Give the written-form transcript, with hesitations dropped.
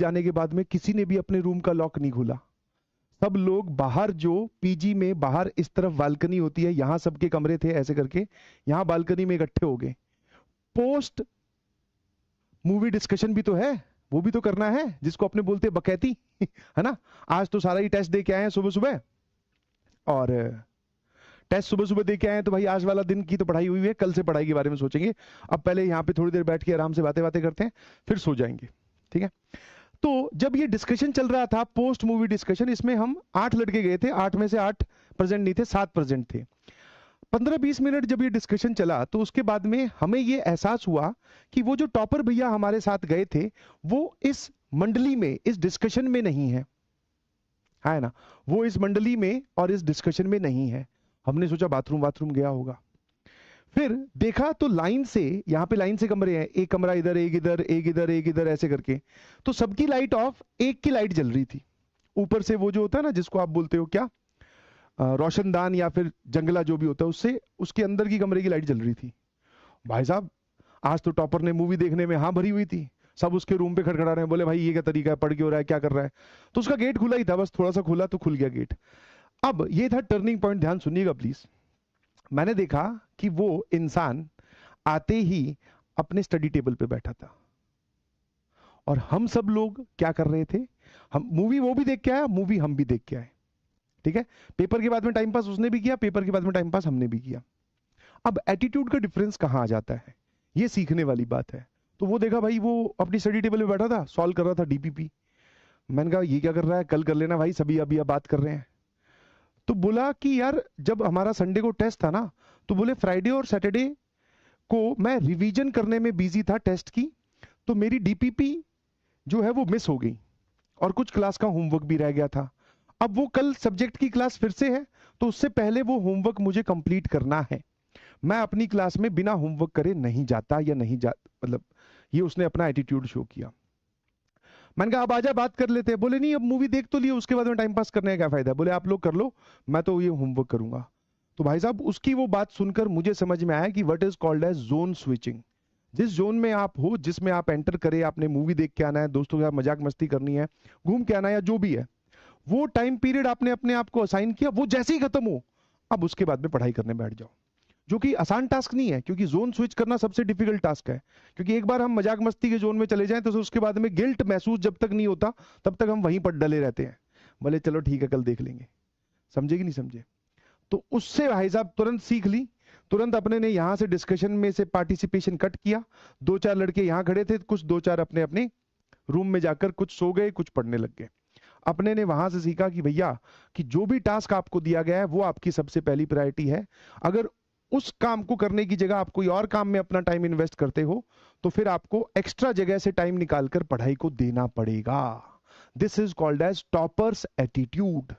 जाने के बाद में किसी ने भी अपने रूम का लॉक नहीं खोला। सब लोग बाहर, जो पीजी में बाहर इस तरफ बालकनी होती है, यहां सबके कमरे थे ऐसे करके, यहां बालकनी में इकट्ठे हो गए। पोस्ट मूवी डिस्कशन भी तो है, वो भी तो करना है, जिसको अपने बोलते हैं बकैती है ना। आज तो सारा ही टेस्ट दे के आए हैं सुबह सुबह, और टेस्ट सुबह सुबह दे के आए हैं, तो भाई आज वाला दिन की तो पढ़ाई हुई है, कल से पढ़ाई के बारे में सोचेंगे। अब पहले यहाँ पे थोड़ी देर बैठ के आराम से बातें बातें करते हैं, फिर सो जाएंगे, ठीक है। तो जब ये डिस्कशन चल रहा था, पोस्ट मूवी डिस्कशन, इसमें हम 8 लड़के गए थे, 8 में से 8 प्रेजेंट नहीं थे, 7 प्रेजेंट थे। 15-20 मिनट जब ये डिस्कशन चला, तो उसके बाद में हमें ये एहसास हुआ कि वो जो टॉपर भैया हमारे साथ गए थे, वो इस मंडली में, इस डिस्कशन में नहीं है, है ना। वो इस मंडली में और इस डिस्कशन में नहीं है। हमने सोचा बाथरूम गया होगा। फिर देखा तो लाइन से, यहां पे लाइन से कमरे हैं, एक कमरा इधर, एक इधर, एक इधर, एक इधर, ऐसे करके। तो सबकी लाइट ऑफ, एक की लाइट जल रही थी ऊपर से, वो जो होता है ना जिसको आप बोलते हो क्या, रोशनदान या फिर जंगला जो भी होता है, उससे उसके अंदर की कमरे की लाइट जल रही थी। भाई साहब, आज तो टॉपर ने मूवी देखने में हाँ भरी हुई थी, सब उसके रूम पे खड़खड़ा रहे हैं, बोले भाई ये क्या तरीका है, पढ़ क्यों रहा है, क्या कर रहा है। तो उसका गेट खुला ही था, बस थोड़ा सा खुला तो खुल गया गेट। अब ये था टर्निंग पॉइंट, ध्यान सुनिएगा प्लीज। मैंने देखा कि वो इंसान आते ही अपने स्टडी टेबल पे बैठा था, और हम सब लोग क्या कर रहे थे, हम मूवी, वो भी देख के आया, मूवी हम भी देख के आए, ठीक है। पेपर के बाद में टाइम पास उसने भी किया, पेपर के बाद में टाइम पास हमने भी किया। अब एटीट्यूड का डिफरेंस कहां आ जाता है, ये सीखने वाली बात है। तो वो देखा भाई, वो अपनी स्टडी टेबल पे बैठा था, सॉल्व कर रहा था डीपीपी। मैंने कहा ये क्या कर रहा है, कल कर लेना भाई, सभी अभी अब बात कर रहे हैं। तो बोला कि यार जब हमारा संडे को टेस्ट था ना, तो बोले फ्राइडे और सैटरडे को मैं रिवीजन करने में बिजी था टेस्ट की, तो मेरी डीपीपी जो है वो मिस हो गई, और कुछ क्लास का होमवर्क भी रह गया था। अब वो कल सब्जेक्ट की क्लास फिर से है, तो उससे पहले वो होमवर्क मुझे कंप्लीट करना है। मैं अपनी क्लास में बिना होमवर्क करे नहीं जाता, या नहीं जा, मतलब ये उसने अपना एटीट्यूड शो किया। मैंने कहा अब आजा बात कर लेते हैं। बोले नहीं, अब मूवी देख तो लिए, उसके बाद में टाइम पास करने का क्या फायदा है। बोले आप लोग कर लो, मैं तो ये होमवर्क करूंगा। तो भाई साहब, उसकी वो बात सुनकर मुझे समझ में आया कि what is called as zone switching. जिस जोन में आप हो, जिसमें आप एंटर करें, आपने मूवी देख के आना है, दोस्तों के साथ मजाक मस्ती करनी है, घूम के आना है, या जो भी है, वो टाइम पीरियड आपने अपने आप को असाइन किया, वो जैसे ही खत्म हो, अब उसके बाद में पढ़ाई करने बैठ जाओ। जो कि आसान टास्क नहीं है, क्योंकि जोन स्विच करना सबसे डिफिकल्ट टास्क है। क्योंकि एक बार हम मजाक मस्ती के जोन में चले जाएं, तो उसके बाद में गिल्ट महसूस जब तक नहीं होता, तब तक हम वहीं पर डले रहते हैं। बोले चलो ठीक है, कल देख लेंगे। समझे कि नहीं समझे। तो उससे भाई साहब तुरंत सीख ली। तुरंत अपने ने यहां से डिस्कशन में से पार्टिसिपेशन कट किया। 2-4 लड़के यहां खड़े थे, कुछ 2-4 अपने अपने रूम में जाकर कुछ सो गए, कुछ पढ़ने लग गए। अपने ने वहां से सीखा कि भैया, कि जो भी टास्क आपको दिया गया है वो आपकी सबसे पहली प्रायोरिटी है। अगर उस काम को करने की जगह आप कोई और काम में अपना टाइम इन्वेस्ट करते हो, तो फिर आपको एक्स्ट्रा जगह से टाइम निकालकर पढ़ाई को देना पड़ेगा। This is called as toppers attitude.